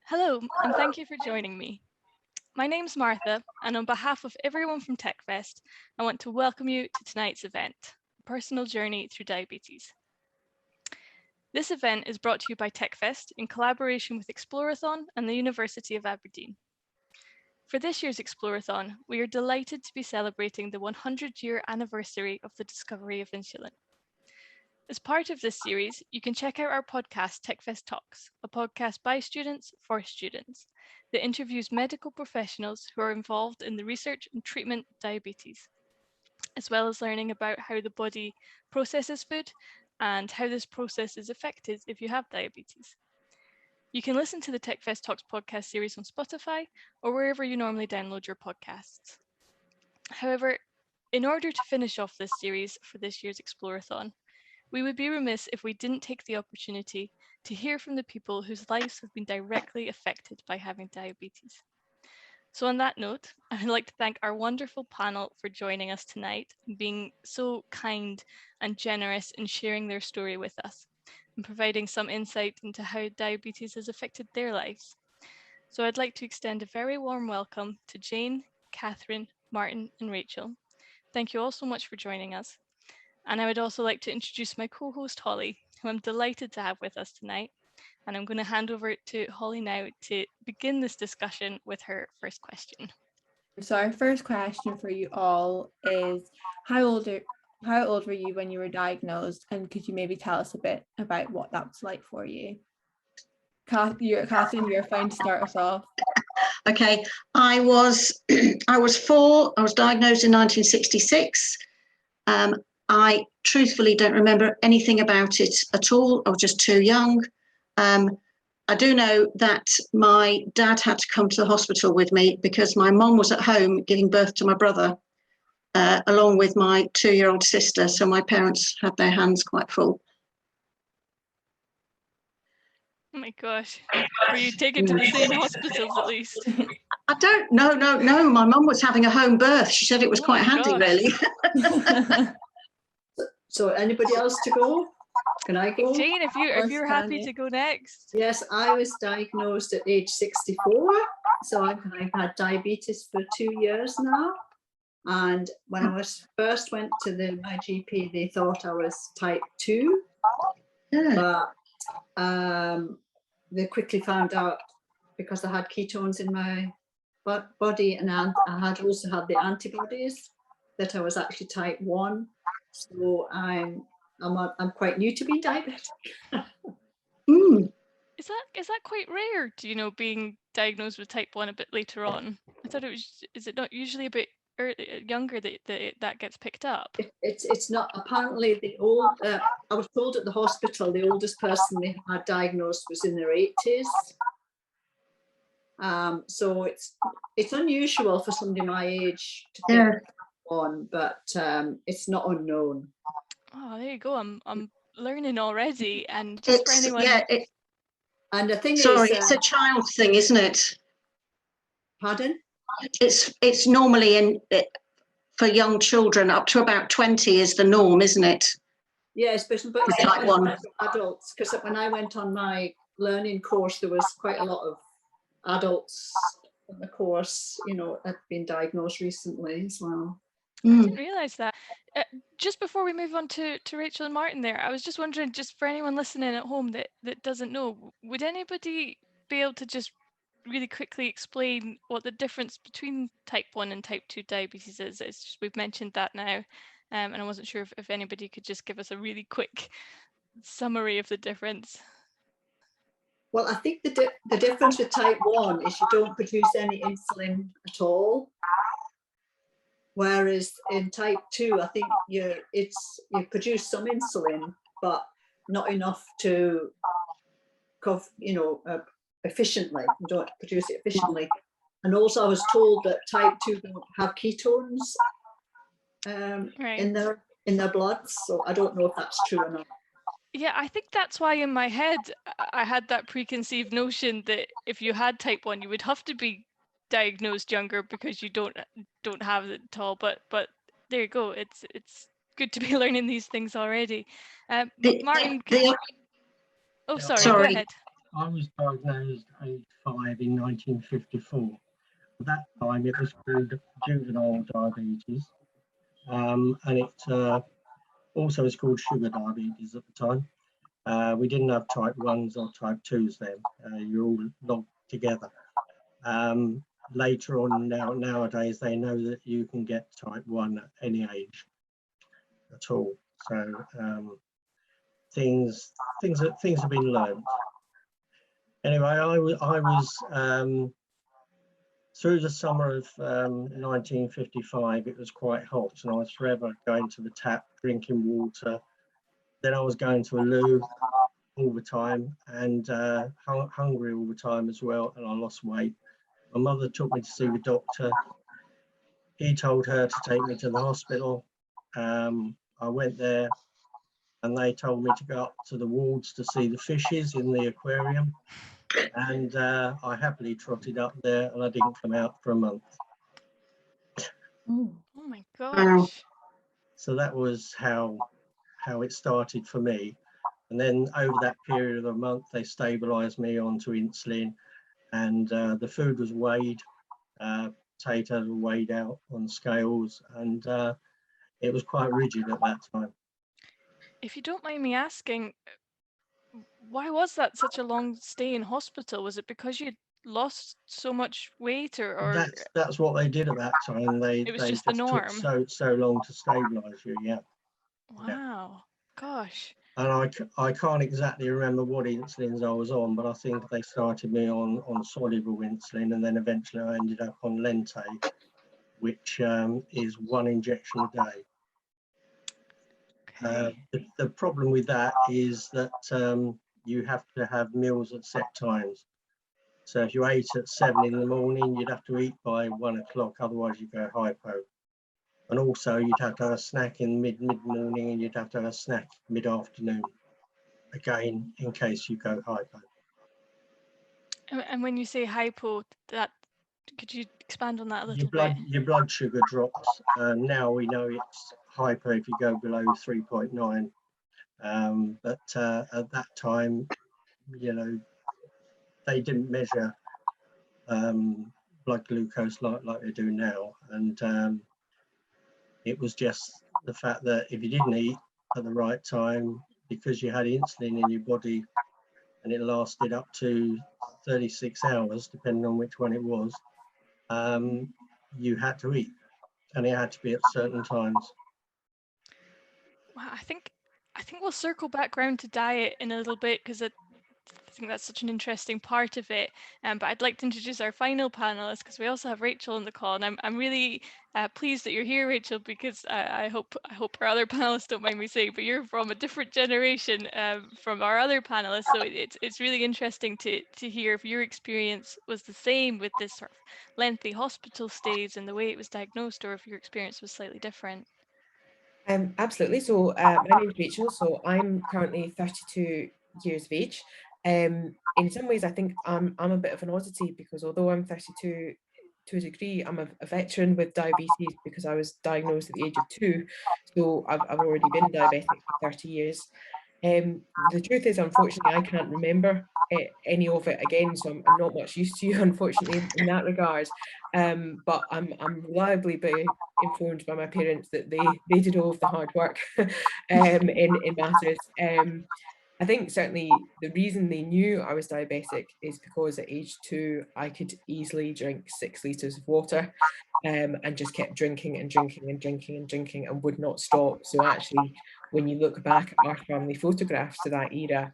Hello, and thank you for joining me. My name's Martha, and on behalf of everyone from TechFest, I want to welcome you to tonight's event, A Personal Journey Through Diabetes. This event is brought to you by TechFest in collaboration with Explorathon and the University of Aberdeen. For this year's Explorathon, we are delighted to be celebrating the 100-year anniversary of the discovery of insulin. As part of this series, you can check out our podcast, TechFest Talks, a podcast by students for students that interviews medical professionals who are involved in the research and treatment of diabetes, as well as learning about how the body processes food and how this process is affected if you have diabetes. You can listen to the TechFest Talks podcast series on Spotify or wherever you normally download your podcasts. However, in order to finish off this series for this year's Explorathon, we would be remiss if we didn't take the opportunity to hear from the people whose lives have been directly affected by having diabetes. So on that note, I would like to thank our wonderful panel for joining us tonight and being so kind and generous in sharing their story with us and providing some insight into how diabetes has affected their lives. So I'd like to extend a very warm welcome to Jane, Catherine, Martin, and Rachel. Thank you all so much for joining us. And I would also like to introduce my co-host Holly, who I'm delighted to have with us tonight. And I'm going to hand over to Holly now to begin this discussion with her first question. So our first question for you all is, how old were you when you were diagnosed, and could you maybe tell us a bit about what that was like for you? Catherine, you're fine to start us off. Okay, I was 4. I was diagnosed in 1966. I truthfully don't remember anything about it at all. I was just too young. I do know that my dad had to come to the hospital with me because my mum was at home giving birth to my brother, along with my 2-year-old sister. So my parents had their hands quite full. Oh my gosh, were you taken to the same hospitals at least? I don't know. No. My mum was having a home birth. She said it was quite handy, really. So anybody else to go? Can I go? Jane, if you're happy to go next. Yes, I was diagnosed at age 64. So I've had diabetes for 2 years now. And when I first went to my GP, they thought I was type 2. Yeah. But they quickly found out, because I had ketones in my body, and I had also had the antibodies, that I was actually type 1. So I'm quite new to being diabetic. Is that quite rare? Do you know, being diagnosed with type 1 a bit later on? I thought it was. Is it not usually a bit younger that gets picked up? It's not. Apparently, I was told at the hospital the oldest person they had diagnosed was in their 80s. So it's unusual for somebody my age to get on, but it's not unknown. Oh, there you go. I'm learning already, and just for anyone. Yeah. And the thing it's a child thing, isn't it? Pardon? It's normally for young children up to about 20 is the norm, isn't it? Yes, but it's type 1 adults, because when I went on my learning course, there was quite a lot of adults on the course, had been diagnosed recently as well. I didn't realise that. Just before we move on to Rachel and Martin there, I was just wondering, just for anyone listening at home that doesn't know, would anybody be able to just really quickly explain what the difference between type 1 and type 2 diabetes is? It's just, we've mentioned that now, and I wasn't sure if anybody could just give us a really quick summary of the difference. Well, I think the difference with type 1 is you don't produce any insulin at all. Whereas in type 2, I think you produce some insulin, but not enough to efficiently. You don't produce it efficiently. And also I was told that type 2 don't have ketones in their blood. So I don't know if that's true or not. Yeah, I think that's why in my head I had that preconceived notion that if you had type 1, you would have to be diagnosed younger because you don't have it at all. But there you go. It's good to be learning these things already. Martin. Sorry. Go ahead. I was diagnosed age 5 in 1954. At that time, it was called juvenile diabetes, and it also was called sugar diabetes at the time. We didn't have type 1s or type 2s then. You're all logged together. Later on, nowadays, they know that you can get type 1 at any age at all. So things have been learned. Anyway, I was through the summer of 1955. It was quite hot, and I was forever going to the tap, drinking water. Then I was going to a loo all the time, and hungry all the time as well, and I lost weight. My mother took me to see the doctor. He told her to take me to the hospital. I went there, and they told me to go up to the wards to see the fishes in the aquarium. And I happily trotted up there, and I didn't come out for a month. Oh, Oh my gosh. So that was how it started for me. And then over that period of a month, they stabilized me onto insulin, and the food was weighed. Potatoes were weighed out on scales, and it was quite rigid at that time. If you don't mind me asking, why was that such a long stay in hospital? Was it because you lost so much weight, or That's what they did at that time. They it was they just the just took norm? so long to stabilize you. Yeah. Wow. Gosh. And I can't exactly remember what insulins I was on, but I think they started me on soluble insulin, and then eventually I ended up on Lente, which is 1 injection a day. Okay. The problem with that is that you have to have meals at set times. So if you ate at 7 in the morning, you'd have to eat by 1 o'clock, otherwise you go hypo. And also you'd have to have a snack in mid-morning, and you'd have to have a snack mid-afternoon, again, in case you go hypo. And when you say hypo, could you expand on that a little bit? Your blood sugar drops. Now we know it's hypo if you go below 3.9. But at that time, you know, they didn't measure blood glucose like they do now, and it was just the fact that if you didn't eat at the right time, because you had insulin in your body, and it lasted up to 36 hours, depending on which one it was, you had to eat, and it had to be at certain times. Wow, I think we'll circle back around to diet in a little bit, because I think that's such an interesting part of it. But I'd like to introduce our final panelist, because we also have Rachel on the call, and I'm really pleased that you're here, Rachel, because I hope our other panelists don't mind me saying, but you're from a different generation from our other panelists, so it's really interesting to hear if your experience was the same with this sort of lengthy hospital stays and the way it was diagnosed, or if your experience was slightly different. Absolutely. So my name's Rachel. So I'm currently 32 years of age. In some ways, I think I'm a bit of an oddity, because although I'm 32 to a degree, I'm a veteran with diabetes, because I was diagnosed at the age of 2. So I've already been diabetic for 30 years. The truth is, unfortunately, I can't remember any of it again, so I'm not much used to you, unfortunately, in that regard. But I'm reliably informed by my parents that they did all of the hard work in matters. I think certainly the reason they knew I was diabetic is because at age 2 I could easily drink 6 litres of water, and just kept drinking and drinking and drinking and drinking and would not stop. So actually, when you look back at our family photographs to that era,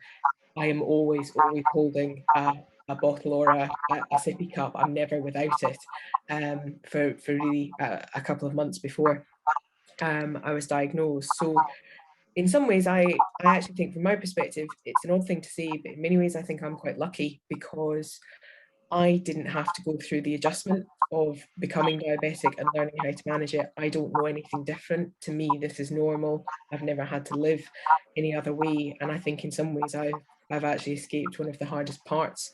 I am always holding a bottle or a sippy cup. I'm never without it, for really a couple of months before I was diagnosed. So in some ways, I actually think, from my perspective, it's an odd thing to say, but in many ways I think I'm quite lucky, because I didn't have to go through the adjustment of becoming diabetic and learning how to manage it. I don't know anything different. To me, this is normal. I've never had to live any other way. And I think in some ways I've actually escaped one of the hardest parts,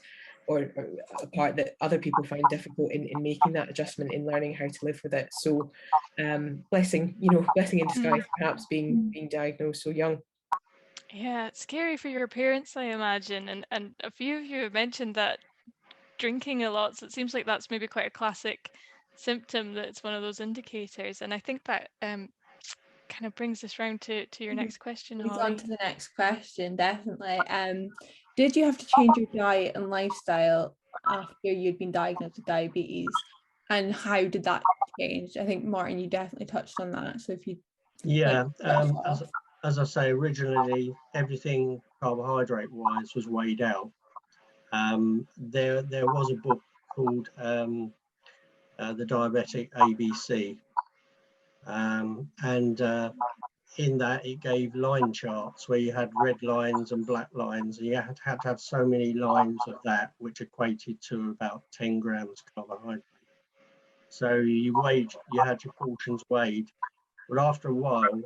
or a part that other people find difficult in making that adjustment, in learning how to live with it. So blessing in disguise, perhaps, being diagnosed so young. Yeah, it's scary for your parents, I imagine. And a few of you have mentioned that drinking a lot, so it seems like that's maybe quite a classic symptom, that it's one of those indicators. And I think that kind of brings us round to your next question, Leads on Holly. to the next question, definitely. Did you have to change your diet and lifestyle after you'd been diagnosed with diabetes? And how did that change? I think, Martin, you definitely touched on that. So if you Yeah, start off. as I say, originally everything carbohydrate wise was weighed out. There was a book called The Diabetic ABC, and in that it gave line charts where you had red lines and black lines, and you had to have so many lines of that, which equated to about 10 grams carbohydrate. So you had your portions weighed, but after a while,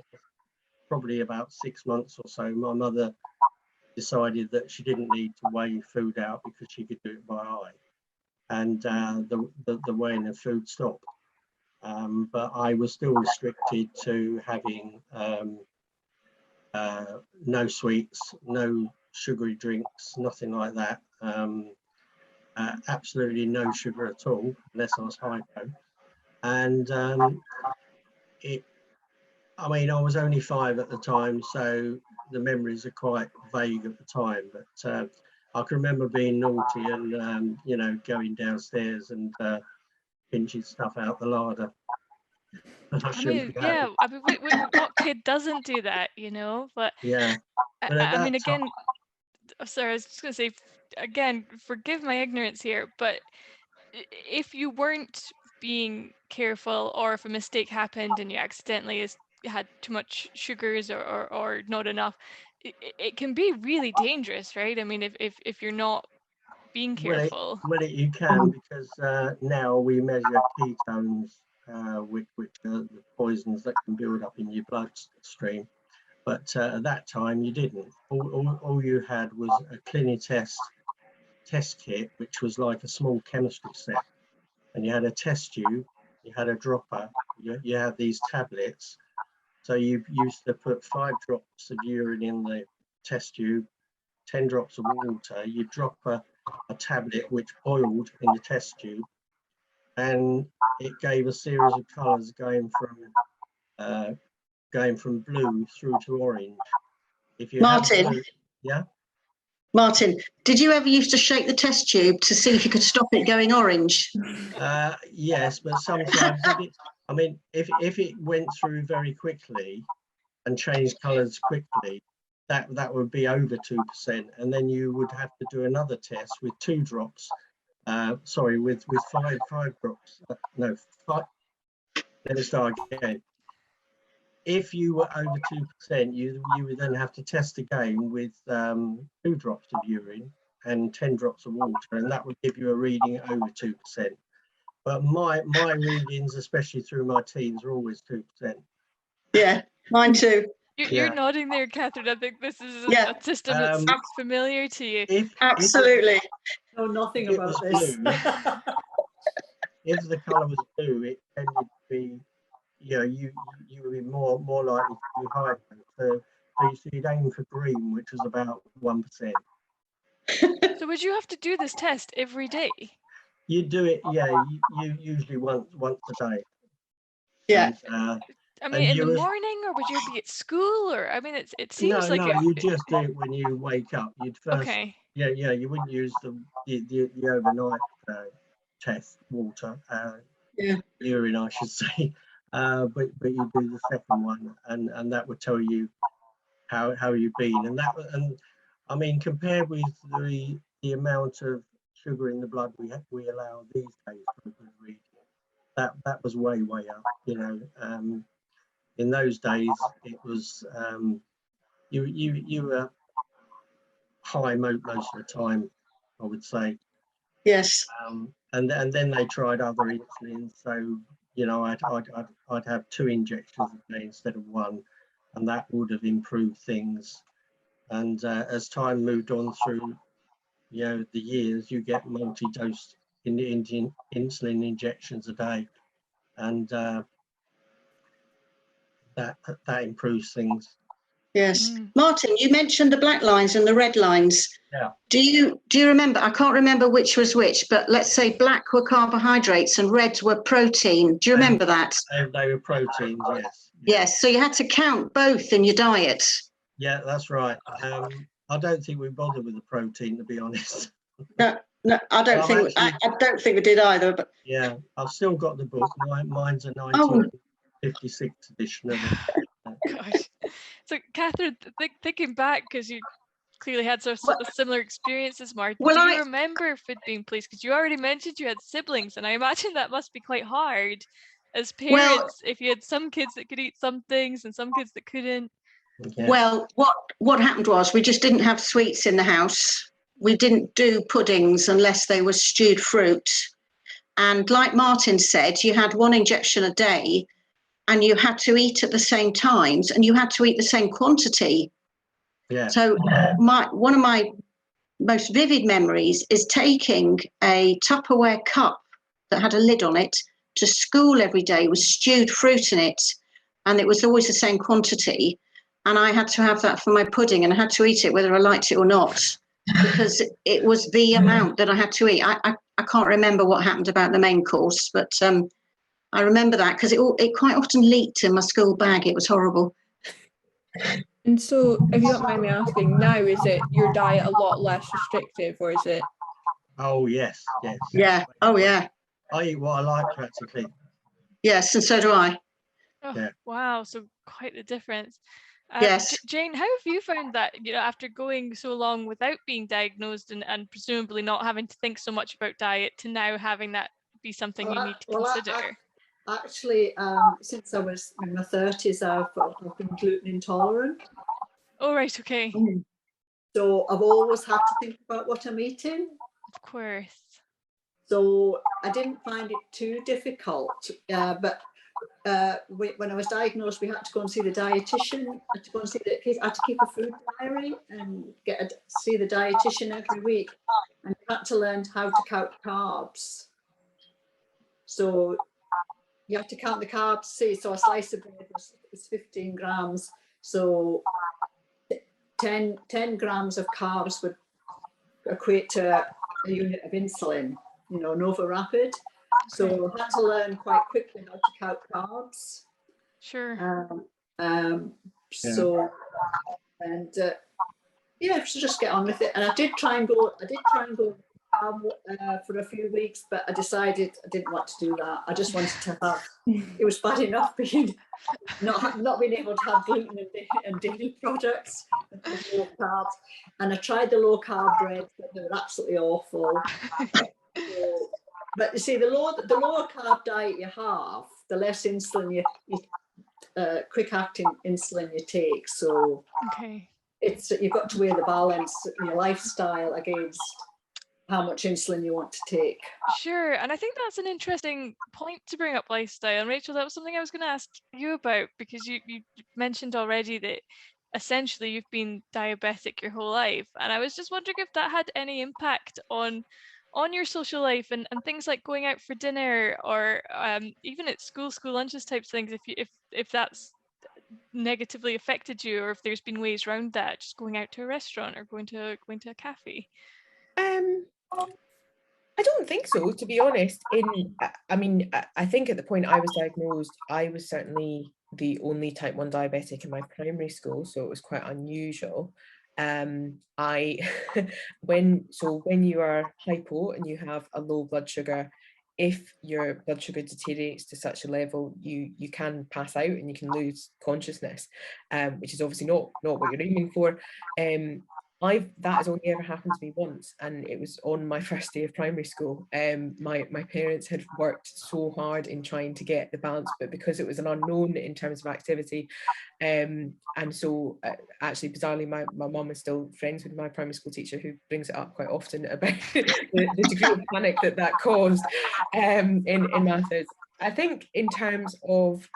probably about 6 months or so, my mother decided that she didn't need to weigh food out because she could do it by eye, and the weighing of food stopped. But I was still restricted to having no sweets, no sugary drinks, nothing like that. Absolutely no sugar at all, unless I was hypo. And I mean, I was only 5 at the time, so the memories are quite vague at the time. But I can remember being naughty and you know, going downstairs and pinching stuff out the larder. I mean, yeah, I mean, what kid doesn't do that, you know? But yeah, but I mean, again, sorry, I was just gonna say, again, forgive my ignorance here, but if you weren't being careful, or if a mistake happened and you accidentally had too much sugars or not enough, it can be really dangerous, right? I mean, if you're not being careful. You can, because now we measure ketones, which are the poisons that can build up in your bloodstream. But at that time, you didn't. All you had was a Clinitest test kit, which was like a small chemistry set. And you had a test tube, you had a dropper, you had these tablets. So you used to put 5 drops of urine in the test tube, 10 drops of water. You drop a tablet which boiled in the test tube, and it gave a series of colours going from blue through to orange. If you Martin, blue, yeah. Martin, did you ever used to shake the test tube to see if you could stop it going orange? Yes, but sometimes I mean, if it went through very quickly and changed colours quickly, that would be over 2%, and then you would have to do another test with 2 drops. Sorry, with five drops. No, 5. Let me start again. If you were over 2%, you would then have to test again with 2 drops of urine and 10 drops of water, and that would give you a reading over 2%. But my readings, especially through my teens, are always 2%. Yeah, mine too. You're nodding there, Catherine. I think this is Yeah. a system that's familiar to you. Absolutely. Know nothing about this. Blue, if the colour was blue, it tended to be, you know, you would be more likely to be hypo. So you'd aim for green, which was about 1%. So would you have to do this test every day? You do it, yeah. You usually once a day. Yeah. And, I mean, in the morning, or would you be at school, or I mean, it seems like you just do it when you wake up. You'd first, yeah, you wouldn't use the overnight test water, urine, I should say, but you do the second one, and that would tell you how you've been, and I mean, compared with the amount of sugar in the blood we allow these days for a good reading, that was way up, you know. In those days, it was you were high most of the time, I would say. Yes. And then they tried other insulins, so you know, I'd have 2 injections a day instead of 1, and that would have improved things. And as time moved on through, you know, the years, you get multi-dose insulin injections a day, and that improves things. Yes. Martin, you mentioned the black lines and the red lines. Yeah. Do you remember? I can't remember which was which, but let's say black were carbohydrates and reds were protein. Do you remember that? They were proteins, yes. Yes. So you had to count both in your diet. Yeah, that's right. I don't think we bothered with the protein, to be honest. No, I don't think we did either. But yeah, I've still got the book. Mine's a 1956 edition of it. Gosh. So, Catherine, thinking back, because you clearly had sort of similar experiences, Martin, do you remember food being placed? Because you already mentioned you had siblings, and I imagine that must be quite hard as parents if you had some kids that could eat some things and some kids that couldn't. Yeah. Well, what happened was we just didn't have sweets in the house. We didn't do puddings unless they were stewed fruit. And like Martin said, you had one injection a day and you had to eat at the same times and you had to eat the same quantity. Yeah. So one of my most vivid memories is taking a Tupperware cup that had a lid on it to school every day with stewed fruit in it. And it was always the same quantity. And I had to have that for my pudding and I had to eat it whether I liked it or not, because it was the amount that I had to eat. I can't remember what happened about the main course, but I remember that because it quite often leaked in my school bag. It was horrible. And so, if you don't mind me asking, now is it your diet a lot less restrictive, or is it? Oh, yes, yes. Yeah. Oh, yeah. I eat what I like, practically. Yes, and so do I. Oh, Yeah. Wow, so quite the difference. Yes. Jane, how have you found that, after going so long without being diagnosed and presumably not having to think so much about diet to now having that be something you need to consider? Actually, since I was in my 30s, I've been gluten intolerant. Oh, right, okay. So I've always had to think about what I'm eating. Of course. So I didn't find it too difficult, but when I was diagnosed, we had to go and see the dietitian. I had to go and see I had to keep a food diary and see the dietitian every week, and I had to learn how to count carbs. So you have to count the carbs. So a slice of bread is 15 grams. So 10 grams of carbs would equate to a unit of insulin. Novo Rapid. So I had to learn quite quickly how to count carbs. Sure. So just get on with it. And I did try and go for a few weeks, but I decided I didn't want to do that. I just wanted to have. It was bad enough being not being able to have gluten and dairy products and low carbs. And I tried the low carb bread, but they were absolutely awful. But you see, the lower carb diet you have, the less insulin quick acting insulin you take. So you've got to weigh the balance in your lifestyle against how much insulin you want to take. Sure, and I think that's an interesting point to bring up, lifestyle. And Rachel, that was something I was going to ask you about, because you mentioned already that essentially you've been diabetic your whole life, and I was just wondering if that had any impact on your social life and things like going out for dinner or even at school lunches types of things, if that's negatively affected you, or if there's been ways around that, just going out to a restaurant or going to a cafe. I don't think so, to be honest. I think at the point I was diagnosed, I was certainly the only type 1 diabetic in my primary school, so it was quite unusual. When you are hypo and you have a low blood sugar, if your blood sugar deteriorates to such a level, you can pass out and you can lose consciousness, which is obviously not what you're aiming for. That has only ever happened to me once, and it was on my first day of primary school. My parents had worked so hard in trying to get the balance, but because it was an unknown in terms of activity, and so actually bizarrely my mum is still friends with my primary school teacher, who brings it up quite often about the degree of panic that caused in matters. I think in terms of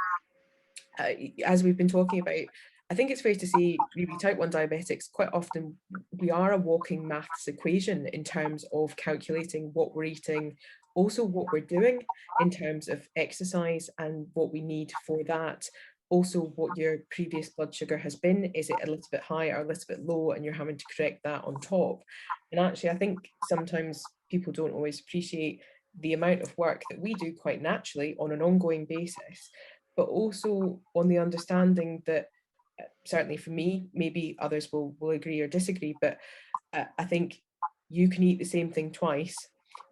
as we've been talking about, I think it's fair to say really type 1 diabetics, quite often we are a walking maths equation in terms of calculating what we're eating, also what we're doing in terms of exercise and what we need for that, also what your previous blood sugar has been. Is it a little bit high or a little bit low, and you're having to correct that on top? And actually, I think sometimes people don't always appreciate the amount of work that we do quite naturally on an ongoing basis, but also on the understanding that, certainly for me, maybe others will agree or disagree, but I think you can eat the same thing twice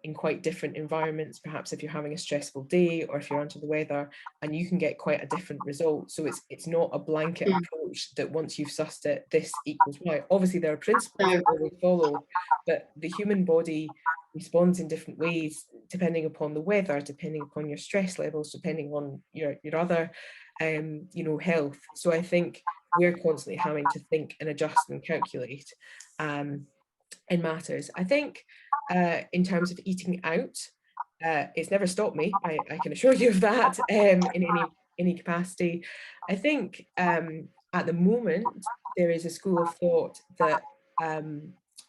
in quite different environments, perhaps if you're having a stressful day or if you're under the weather, and you can get quite a different result. So it's not a blanket approach that once you've sussed it, this equals Y. Obviously there are principles that we follow, but the human body responds in different ways depending upon the weather, depending upon your stress levels, depending on your other you know, health. So I think we're constantly having to think and adjust and calculate in matters. I think in terms of eating out, it's never stopped me. I can assure you of that in any capacity. I think at the moment there is a school of thought that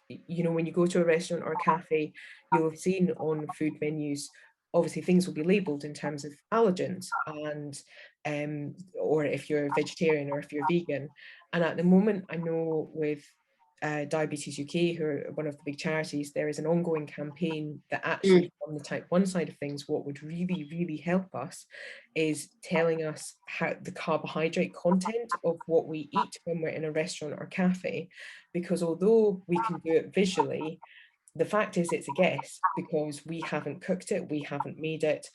you know, when you go to a restaurant or a cafe, you'll have seen on food menus, obviously things will be labelled in terms of allergens, and or if you're a vegetarian or if you're vegan. And at the moment, I know with Diabetes UK, who are one of the big charities, there is an ongoing campaign that actually on the type 1 side of things, what would really help us is telling us how the carbohydrate content of what we eat when we're in a restaurant or cafe, because although we can do it visually, the fact is it's a guess, because we haven't cooked it, we haven't made it.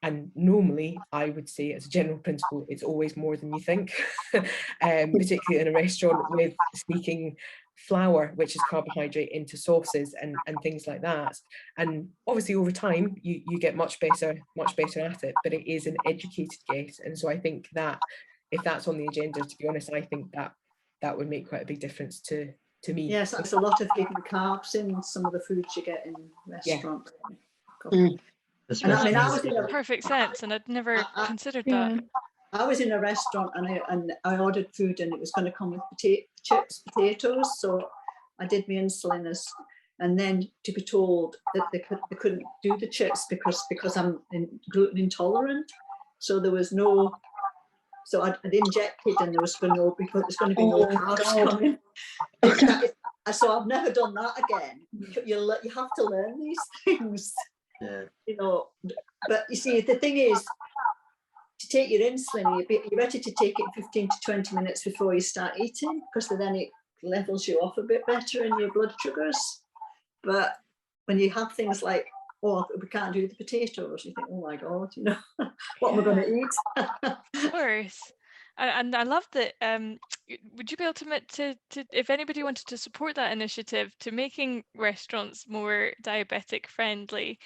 And normally, I would say as a general principle, it's always more than you think, particularly in a restaurant with sneaking flour, which is carbohydrate, into sauces and things like that. And obviously over time, you get much better at it, but it is an educated guess. And so I think that if that's on the agenda, to be honest, I think that would make quite a big difference to me. Yes, that's a lot of hidden carbs in some of the foods you get in restaurants. And I mean, that makes perfect sense, and I'd never considered that. I was in a restaurant and I ordered food and it was going to come with potatoes, so I did my insulin and then to be told that they couldn't do the chips because I'm gluten intolerant, so there was no. So I'd injected and there was going to be no carbs coming. So I've never done that again. You have to learn these things. Yeah. You know, but you see, the thing is, to take your insulin, you're better to take it 15 to 20 minutes before you start eating, because then it levels you off a bit better in your blood sugars. But when you have things like, oh, we can't do the potatoes, you think, oh my God, you know, what am I going to eat? Of course. And I love that. Would you be able to if anybody wanted to support that initiative to making restaurants more diabetic friendly,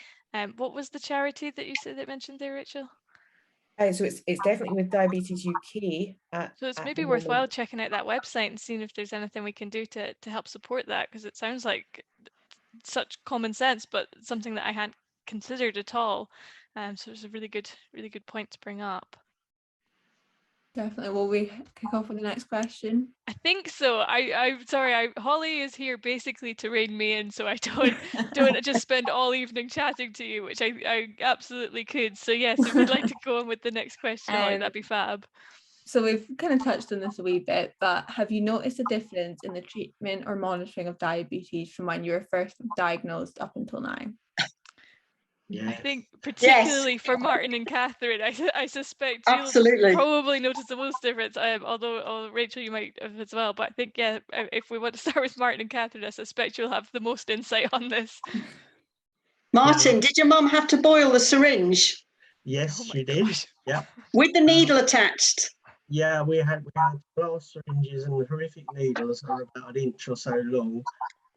what was the charity that you mentioned there, Rachel? So it's definitely with Diabetes UK. So it's maybe worthwhile checking out that website and seeing if there's anything we can do to help support that, because it sounds like such common sense, but something that I hadn't considered at all. So it's a really good point to bring up. Definitely. Will we kick off with the next question? I think so. I'm sorry. Holly is here basically to rein me in, so I don't just spend all evening chatting to you, which I absolutely could. So yes, if you'd like to go on with the next question, Holly, that'd be fab. So we've kind of touched on this a wee bit, but have you noticed a difference in the treatment or monitoring of diabetes from when you were first diagnosed up until now? Yeah. I think particularly for Martin and Catherine, I suspect you'll probably notice the most difference, although Rachel, you might have as well. But I think, yeah, if we want to start with Martin and Catherine, I suspect you'll have the most insight on this. Martin, did your mum have to boil the syringe? Yes, she did. Yeah. With the needle attached? Yeah, we had glass syringes and horrific needles that were about an inch or so long.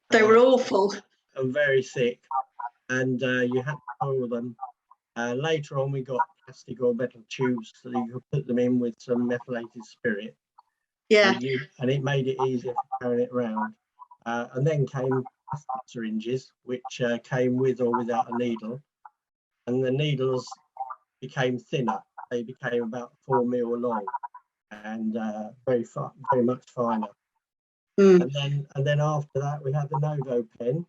They were awful. And very thick. And you had to boil them. Later on, we got plastic or metal tubes so you could put them in with some methylated spirit. Yeah. And it made it easier for carrying it around. And then came plastic syringes, which came with or without a needle. And the needles became thinner. They became about 4 mil long and very much finer. And then after that, we had the Novo Pen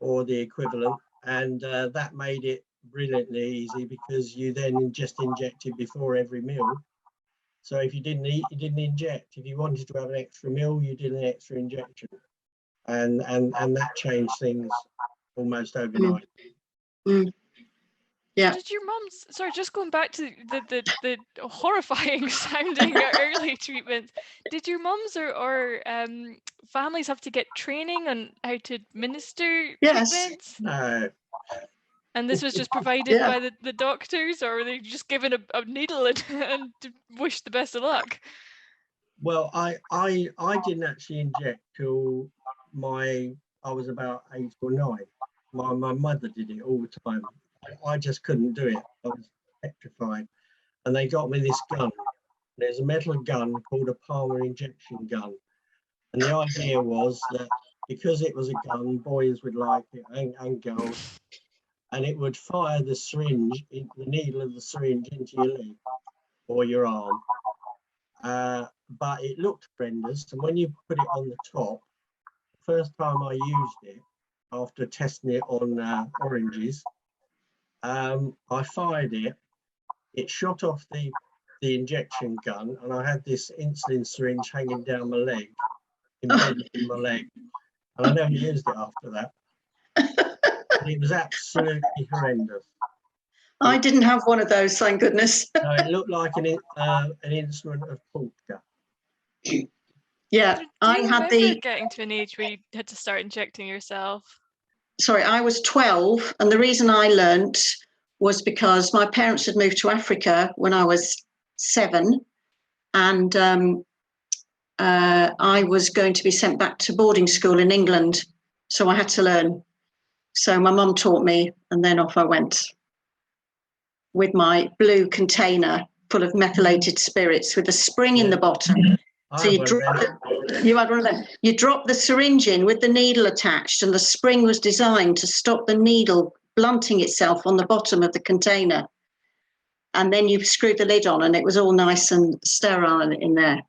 or the equivalent. And that made it brilliantly easy because you then just injected before every meal. So if you didn't eat, you didn't inject. If you wanted to have an extra meal, you did an extra injection. And that changed things almost overnight. Mm. Yeah. Did your mum's, sorry, just going back to the horrifying sounding early treatments, did your mums or families have to get training on how to administer Yes. treatments? No. And this was just provided by the doctors, or were they just given a needle and wish the best of luck? Well, I didn't actually inject till I was about 8 or 9. My mother did it all the time. I just couldn't do it. I was petrified. And they got me this gun. There's a metal gun called a Palmer injection gun. And the idea was that because it was a gun, boys would like it and girls. And it would fire the syringe, the needle of the syringe into your leg or your arm. But it looked horrendous. And when you put it on the top, the first time I used it, after testing it on oranges, I fired it. It shot off the injection gun, and I had this insulin syringe hanging down my leg, embedded in my leg. And I never used it after that. It was absolutely horrendous. I didn't have one of those, thank goodness. No, it looked like an instrument of torture. Yeah, Do I you had remember getting to an age where you had to start injecting yourself? Sorry, I was 12, and the reason I learnt was because my parents had moved to Africa when I was 7, and I was going to be sent back to boarding school in England, so I had to learn. So my mum taught me, and then off I went with my blue container full of methylated spirits with a spring in the bottom. So you had one of them. You drop the syringe in with the needle attached, and the spring was designed to stop the needle blunting itself on the bottom of the container. And then you screwed the lid on, and it was all nice and sterile in there,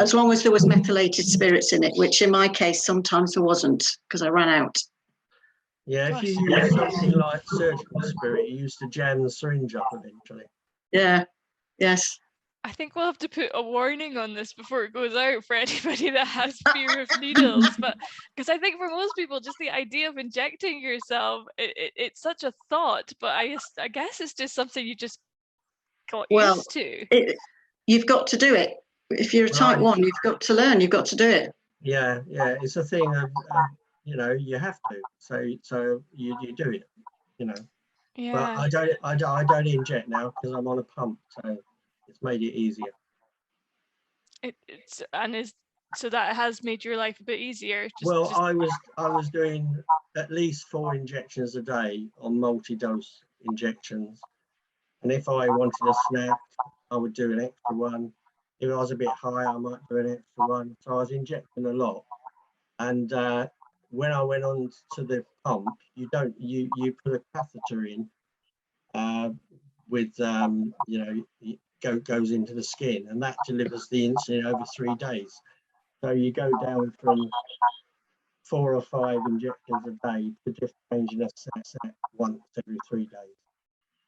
as long as there was methylated spirits in it, which in my case sometimes there wasn't because I ran out. Yeah, if you use something like surgical spirit, you used to jam the syringe up eventually. Yeah, yes. I think we'll have to put a warning on this before it goes out for anybody that has fear of needles. But because I think for most people, just the idea of injecting yourself, it's such a thought. But I guess it's just something you just got used to. You've got to do it. If you're a type 1, you've got to learn. You've got to do it. Yeah, it's a thing of you have to. So you do it. Yeah. But I don't inject now because I'm on a pump, so it's made it easier. So that has made your life a bit easier. I was doing at least 4 injections a day on multi-dose injections, and if I wanted a snack, I would do an extra one. If I was a bit high, I might do an extra one. So I was injecting a lot, and when I went on to the pump, you put a catheter in with goes into the skin, and that delivers the insulin over 3 days. So you go down from 4 or 5 injections a day to just changing a set once every 3 days.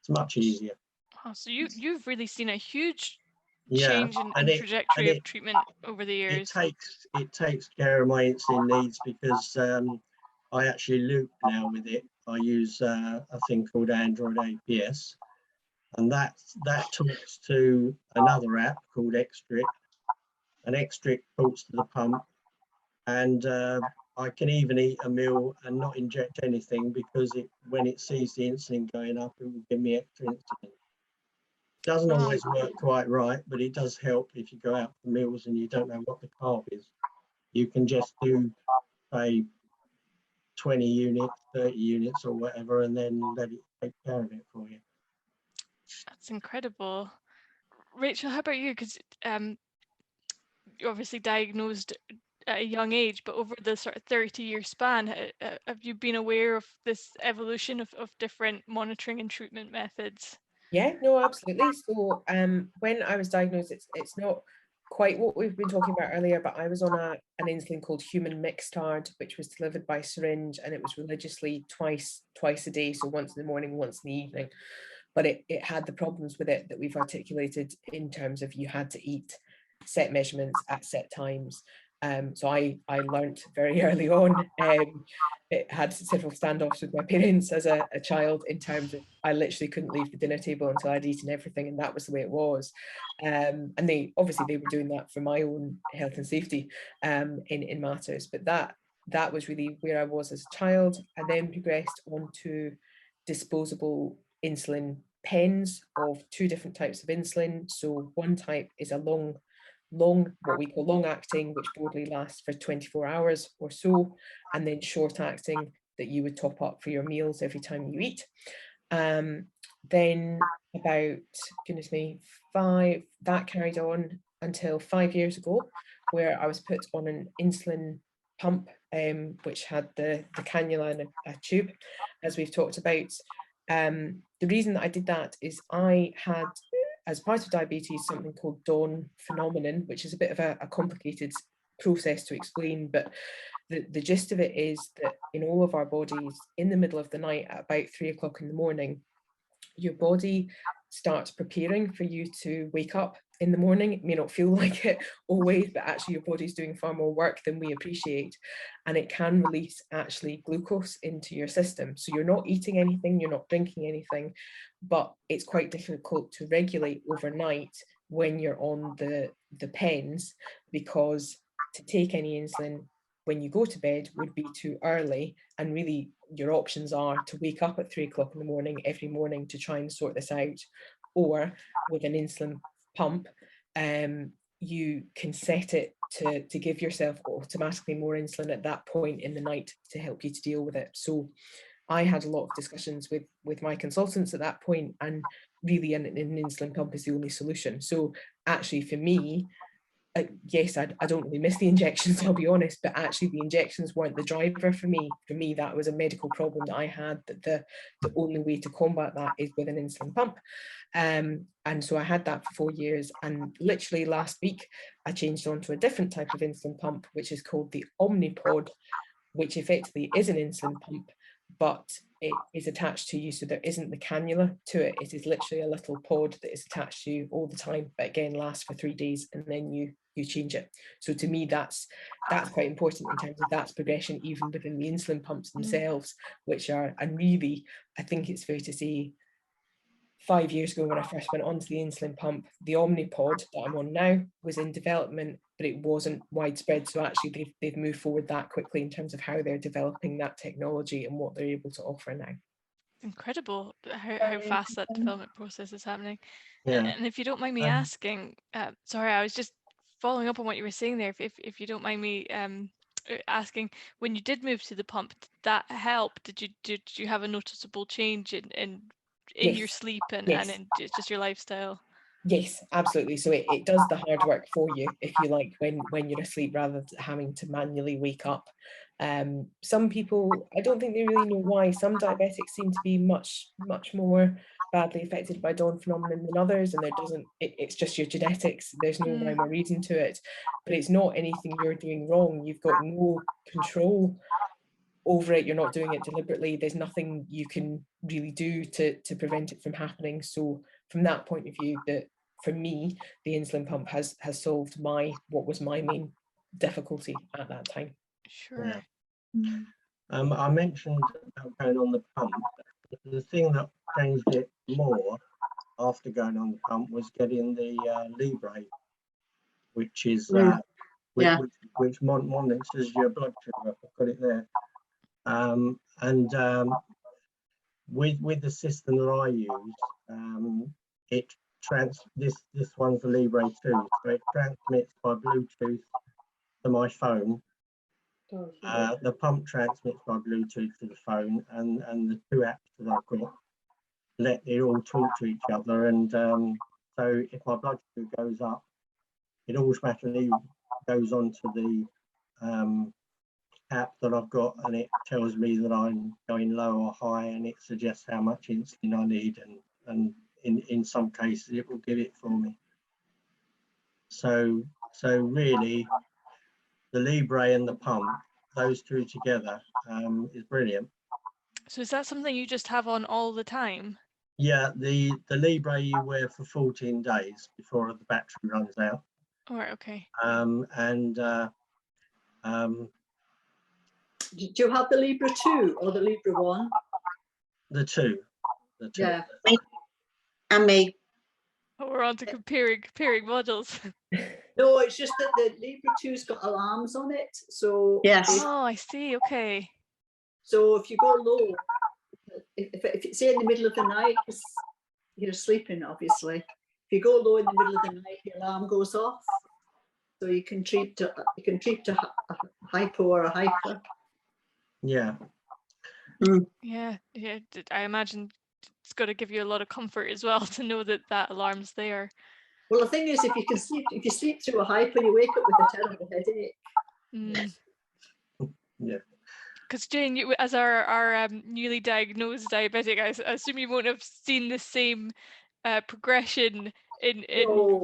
It's much easier. Oh, so you've really seen a huge change in trajectory of treatment over the years. It takes care of my insulin needs because I actually loop now with it. I use a thing called Android APS, and that talks to another app called Extrict, and Extrict talks to the pump, and I can even eat a meal and not inject anything because when it sees the insulin going up, it will give me extra insulin. Doesn't always work quite right, but it does help if you go out for meals and you don't know what the carb is. You can just do, say, 20 units, 30 units or whatever, and then let it take care of it for you. That's incredible. Rachel, how about you? Because you're obviously diagnosed at a young age, but over the sort of 30-year span, have you been aware of this evolution of different monitoring and treatment methods? Yeah, no, absolutely. So when I was diagnosed, it's not quite what we've been talking about earlier, but I was on an insulin called human mixtard, which was delivered by syringe, and it was religiously twice a day, so once in the morning, once in the evening. but it had the problems with it that we've articulated in terms of you had to eat set measurements at set times. So I learnt very early on. It had several standoffs with my parents as a child, in terms of I literally couldn't leave the dinner table until I'd eaten everything, and that was the way it was. And they were doing that for my own health and safety in matters. But that was really where I was as a child. I then progressed onto disposable insulin pens of 2 different types of insulin. So one type is a long, what we call long acting, which broadly lasts for 24 hours or so, and then short acting that you would top up for your meals every time you eat. Then about, goodness me, that carried on until 5 years ago, where I was put on an insulin pump, which had the cannula and a tube, as we've talked about. The reason that I did that is I had, as part of diabetes, something called dawn phenomenon, which is a bit of a complicated process to explain, but the gist of it is that in all of our bodies, in the middle of the night at about 3 o'clock in the morning, your body starts preparing for you to wake up in the morning. It may not feel like it always, but actually your body's doing far more work than we appreciate, and it can release actually glucose into your system. So you're not eating anything, you're not drinking anything, but it's quite difficult to regulate overnight when you're on the pens, because to take any insulin when you go to bed would be too early, and really your options are to wake up at 3 o'clock in the morning every morning to try and sort this out, or with an insulin pump, you can set it to give yourself automatically more insulin at that point in the night to help you to deal with it. So I had a lot of discussions with my consultants at that point, and really an insulin pump is the only solution. So actually for me, yes, I don't really miss the injections, I'll be honest, but actually the injections weren't the driver for me. For me, that was a medical problem that I had, that the only way to combat that is with an insulin pump. And so I had that for 4 years, and literally last week I changed on to a different type of insulin pump, which is called the Omnipod, which effectively is an insulin pump, but it is attached to you, so there isn't the cannula to it. It is literally a little pod that is attached to you all the time, but again lasts for 3 days, and then you change it. So to me, that's quite important in terms of that's progression even within the insulin pumps themselves, which are, and really I think it's fair to say 5 years ago when I first went onto the insulin pump, the Omnipod that I'm on now was in development, but it wasn't widespread. So actually they've moved forward that quickly in terms of how they're developing that technology and what they're able to offer now. Incredible how fast that development process is happening. Yeah. And if you don't mind me asking, sorry, I was just following up on what you were saying there. If you don't mind me asking, when you did move to the pump, did that help? Did you have a noticeable change in Yes. your sleep and in just your lifestyle? Yes, absolutely. So it does the hard work for you, if you like, when you're asleep, rather than having to manually wake up. Some people, I don't think they really know why. Some diabetics seem to be much more badly affected by dawn phenomenon than others, and it's just your genetics. There's no rhyme or reason to it, but it's not anything you're doing wrong. You've got no control over it. You're not doing it deliberately. There's nothing you can really do to prevent it from happening. So from that point of view, that for me, the insulin pump has solved what was my main difficulty at that time. Sure. Yeah. I mentioned about going on the pump. The thing that changed it more after going on the pump was getting the Libre, which is which monitors your blood sugar. I've got it there. With the system that I use, this one's the Libre 2, so it transmits by Bluetooth to my phone. The pump transmits by Bluetooth to the phone, and the 2 apps that I've got let it all talk to each other, and so if my blood sugar goes up, it automatically goes onto the app that I've got, and it tells me that I'm going low or high, and it suggests how much insulin I need, and in some cases it will give it for me. So really the Libre and the pump, those 2 together, is brilliant. So is that something you just have on all the time? Yeah, the Libre you wear for 14 days before the battery runs out. All right, okay. Do you have the Libre 2 or the Libre 1? The two. Yeah. And me. Oh, we're on to comparing models. No, it's just that the Libre 2's got alarms on it. So Yes. Oh, I see. Okay. So if you go low, if it's in the middle of the night, you're sleeping, obviously. If you go low in the middle of the night, the alarm goes off. So you can treat to a hypo or a hyper. Yeah. Yeah. I imagine it's got to give you a lot of comfort as well to know that that alarm's there. Well, the thing is, if you sleep through a hyper, you wake up with a terrible headache. Yeah. Because Jane, you, as our newly diagnosed diabetic, I assume you won't have seen the same progression in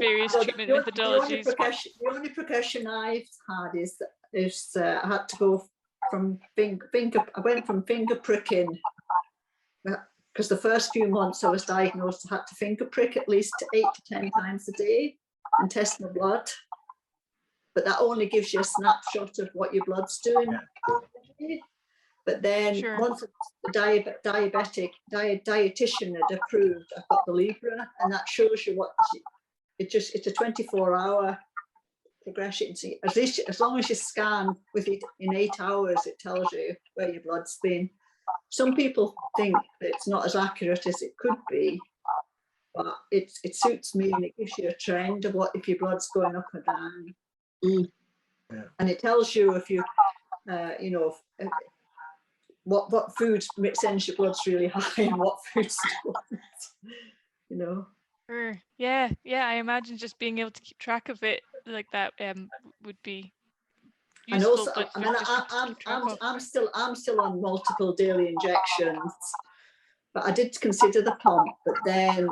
various treatment methodologies. The only progression I've had is I had to go from I went from finger pricking, because the first few months I was diagnosed, I had to finger prick at least 8 to 10 times a day and test my blood. But that only gives you a snapshot of what your blood's doing. Yeah. But then once the dietitian had approved, I've got the Libre, and that shows you what it's a 24-hour progression. So as long as you scan with it in 8 hours, it tells you where your blood's been. Some people think that it's not as accurate as it could be, but it suits me, and it gives you a trend of what if your blood's going up or down. Yeah. And it tells you if you, what foods sends your blood's really high and what foods don't, Sure. Yeah. I imagine just being able to keep track of it like that would be useful. And also, I'm still on multiple daily injections, but I did consider the pump. But then,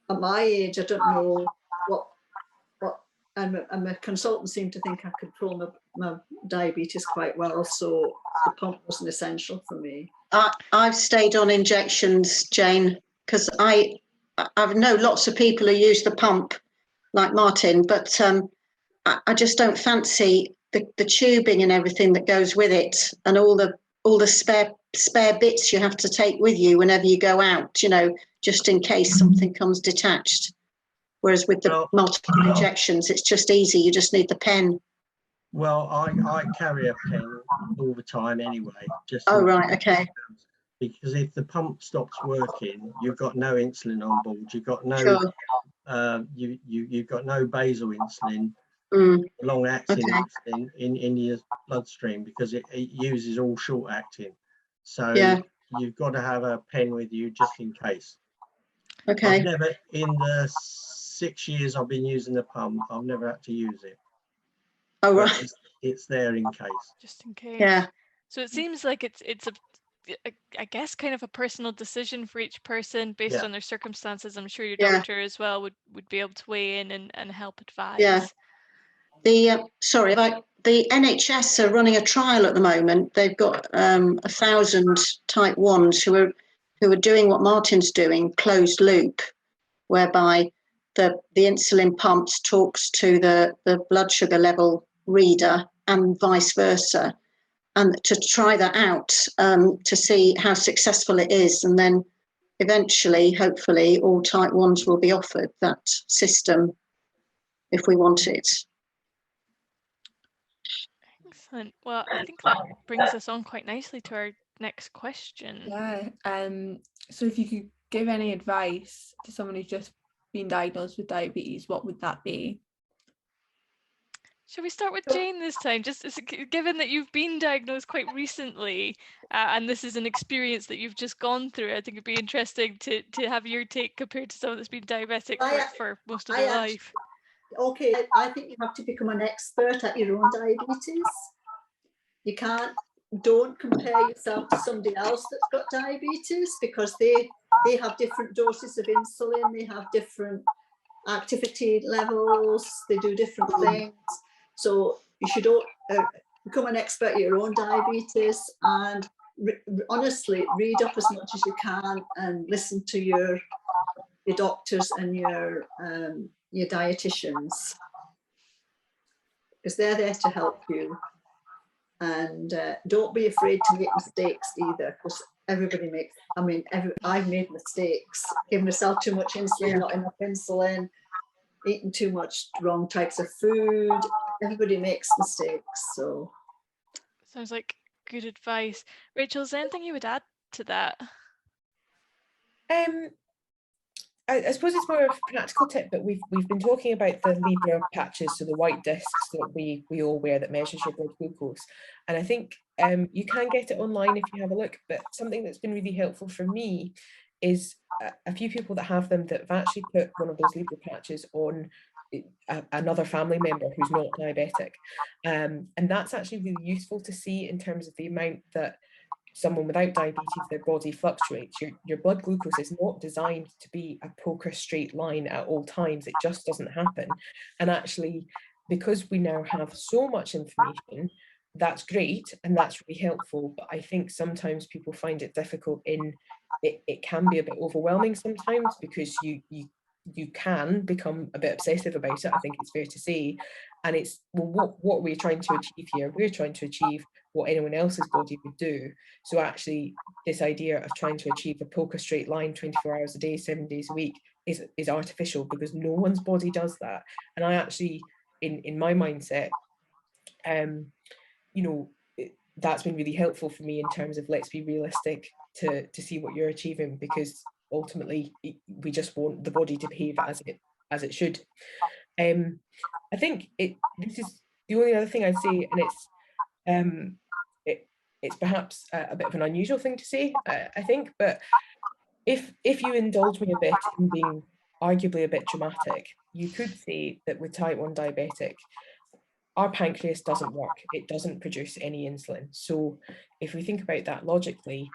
at my age, I don't know what. And my consultant seemed to think I control my diabetes quite well, so the pump wasn't essential for me. I've stayed on injections, Jane, because I know lots of people who use the pump, like Martin, but I just don't fancy the tubing and everything that goes with it, and all the spare bits you have to take with you whenever you go out, just in case something comes detached. Whereas with the multiple injections, it's just easy. You just need the pen. Well, I carry a pen all the time anyway. Right, okay. Because if the pump stops working, you've got no insulin on board. You've got no, you've got no basal insulin, long-acting insulin in your bloodstream, because it uses all short-acting. So you've got to have a pen with you just in case. Okay. I've never, in the 6 years I've been using the pump, I've never had to use it. Oh, right. It's there in case. Just in case. Yeah. So it seems like it's I guess kind of a personal decision for each person based on their circumstances. I'm sure your doctor as well would be able to weigh in and help advise. Yeah. The NHS are running a trial at the moment. They've got 1,000 type 1s who are doing what Martin's doing, closed loop, whereby the insulin pumps talks to the blood sugar level reader and vice versa, and to try that out to see how successful it is. And then eventually, hopefully, all type 1s will be offered that system if we want it. Excellent. Well, I think that brings us on quite nicely to our next question. Yeah. So if you could give any advice to someone who's just been diagnosed with diabetes, what would that be? Shall we start with Jane this time? Just given that you've been diagnosed quite recently, and this is an experience that you've just gone through, I think it'd be interesting to have your take compared to someone that's been diabetic for most of their life. Okay, I think you have to become an expert at your own diabetes. You don't compare yourself to somebody else that's got diabetes, because they have different doses of insulin, they have different activity levels, they do different things. So you should become an expert at your own diabetes and honestly, read up as much as you can and listen to your doctors and your dietitians, because they're there to help you. And don't be afraid to make mistakes either, because everybody makes, I mean, I've made mistakes, giving myself too much insulin, not enough insulin, eating too much wrong types of food. Everybody makes mistakes. So sounds like good advice. Rachel, is there anything you would add to that? I suppose it's more of a practical tip, but we've been talking about the Libra patches, so the white discs that we all wear that measures your blood glucose. And I think you can get it online if you have a look, but something that's been really helpful for me is a few people that have them that have actually put one of those Libra patches on another family member who's not diabetic. And that's actually really useful to see in terms of the amount that someone without diabetes, their body fluctuates. Your blood glucose is not designed to be a poker straight line at all times. It just doesn't happen. And actually, because we now have so much information, that's great and that's really helpful. But I think sometimes people find it difficult it can be a bit overwhelming sometimes, because you can become a bit obsessive about it, I think it's fair to say. And it's, well, what are we trying to achieve here? We're trying to achieve what anyone else's body would do. So actually, this idea of trying to achieve a poker straight line 24 hours a day, 7 days a week is artificial, because no one's body does that. And I actually, in my mindset, you know, that's been really helpful for me in terms of, let's be realistic to see what you're achieving, because ultimately we just want the body to behave as it should. I think this is the only other thing I'd say, and it's perhaps a bit of an unusual thing to say, I think, but if you indulge me a bit in being arguably a bit dramatic, you could say that with type 1 diabetic, our pancreas doesn't work. It doesn't produce any insulin. So if we think about that logically,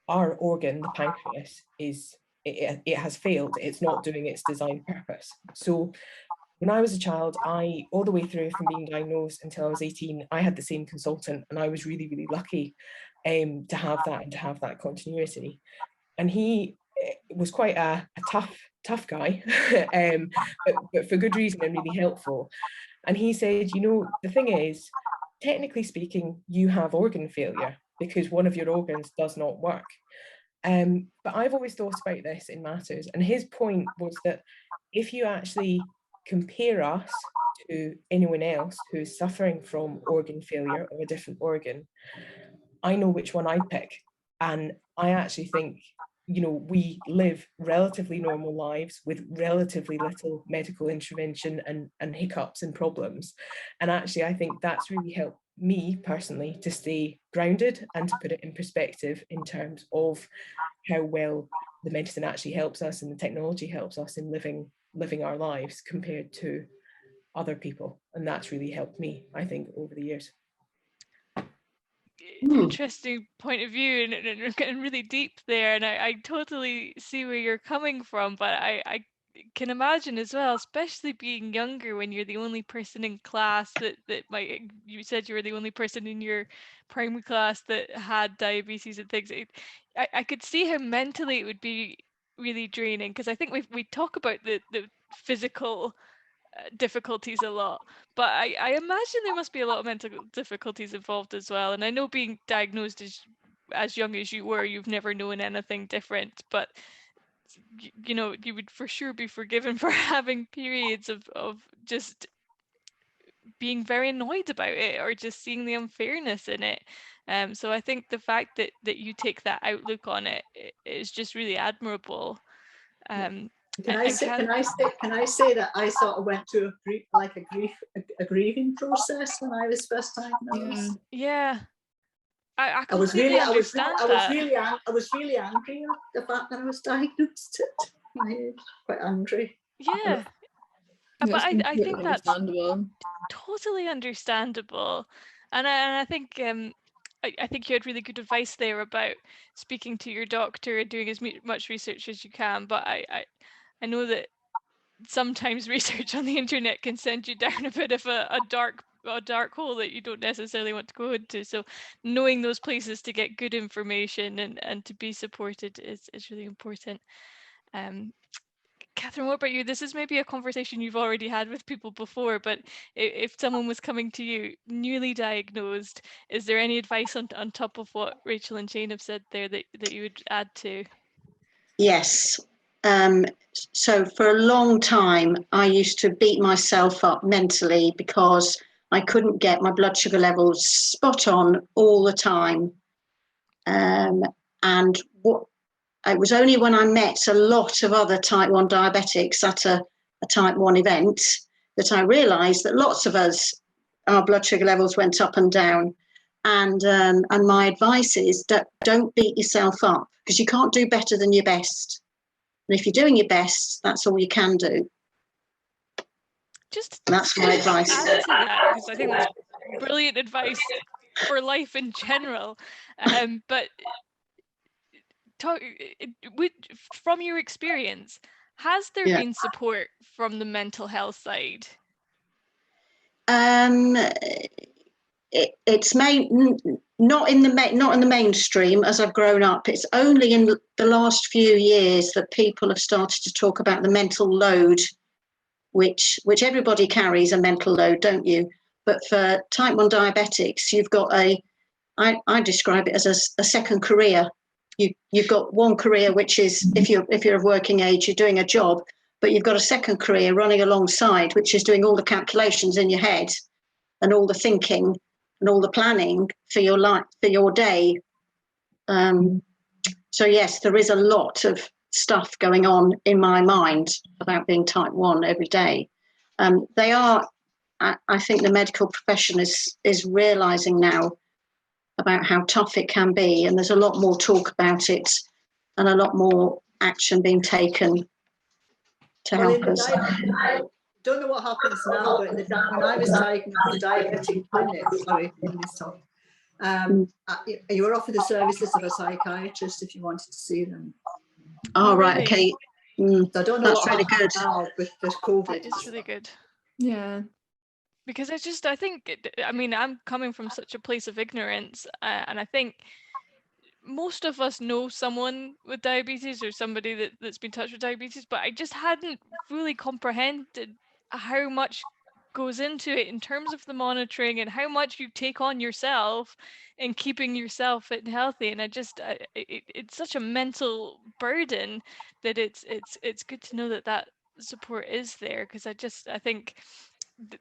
our organ, the pancreas, it has failed. It's not doing its design purpose. So when I was a child, all the way through from being diagnosed until I was 18, I had the same consultant, and I was really, really lucky to have that and to have that continuity. And he was quite a tough guy, but for good reason and really helpful. And he said, you know, the thing is, technically speaking, you have organ failure because one of your organs does not work. But I've always thought about this in matters. And his point was that if you actually compare us to anyone else who's suffering from organ failure of a different organ, I know which one I'd pick. And I actually think, you know, we live relatively normal lives with relatively little medical intervention and hiccups and problems. And actually, I think that's really helped me personally to stay grounded and to put it in perspective in terms of how well the medicine actually helps us and the technology helps us in living our lives compared to other people. And that's really helped me, I think, over the years. Interesting point of view, and getting really deep there, and I totally see where you're coming from, but I can imagine as well, especially being younger, when you're the only person in class you said you were the only person in your primary class that had diabetes and things. I could see how mentally it would be really draining, because I think we talk about the physical difficulties a lot, but I imagine there must be a lot of mental difficulties involved as well. And I know being diagnosed as young as you were, you've never known anything different, but you know, you would for sure be forgiven for having periods of just being very annoyed about it, or just seeing the unfairness in it. So I think the fact that you take that outlook on it is just really admirable. Can I say that I sort of went through a grieving process when I was first diagnosed. Yeah. I completely understand that. I was really angry at the fact that I was diagnosed at my age. Quite angry. Yeah. But I think that's totally understandable. And I think I think you had really good advice there about speaking to your doctor and doing as much research as you can. But I know that sometimes research on the internet can send you down a bit of a dark a dark hole that you don't necessarily want to go into. So knowing those places to get good information and to be supported is really important. Catherine, what about you? This is maybe a conversation you've already had with people before, but if someone was coming to you newly diagnosed, is there any advice on top of what Rachel and Jane have said there that you would add to? Yes. So for a long time, I used to beat myself up mentally because I couldn't get my blood sugar levels spot on all the time. And it was only when I met a lot of other type 1 diabetics at a type 1 event that I realised that lots of us, our blood sugar levels went up and down. And my advice is that don't beat yourself up, because you can't do better than your best. And if you're doing your best, that's all you can do. That's my advice. Add to that, because I think that's brilliant advice for life in general. But from your experience, has there been support from the mental health side? It's not in the mainstream as I've grown up. It's only in the last few years that people have started to talk about the mental load, which everybody carries a mental load, don't you? But for type 1 diabetics, you've got I describe it as a second career. You've got one career, which is if you're of working age, you're doing a job, but you've got a second career running alongside, which is doing all the calculations in your head and all the thinking and all the planning for your life, for your day. So yes, there is a lot of stuff going on in my mind about being type 1 every day. I think the medical profession is realising now about how tough it can be, and there's a lot more talk about it and a lot more action being taken to help us. I don't know what happens now, but when I was diagnosed with diabetic clinic, you were offered the services of a psychiatrist if you wanted to see them. Oh, right, okay. So I don't know That's really good. Now with COVID. It's really good. Yeah. Because I think, I mean, I'm coming from such a place of ignorance, and I think most of us know someone with diabetes or somebody that's been touched with diabetes, but I just hadn't fully comprehended how much goes into it in terms of the monitoring and how much you take on yourself in keeping yourself fit and healthy. And it's such a mental burden that it's good to know that support is there, because I think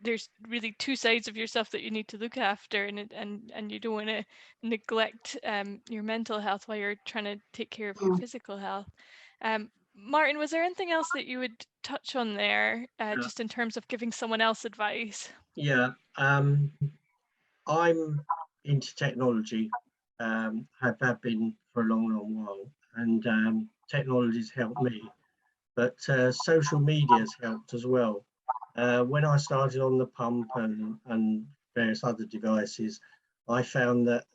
there's really two sides of yourself that you need to look after, and you don't want to neglect your mental health while you're trying to take care of your physical health. Martin, was there anything else that you would touch on there, just in terms of giving someone else advice? Yeah, I'm into technology, have been for a long while, and technology's helped me, but social media's helped as well. When I started on the pump and various other devices, I found that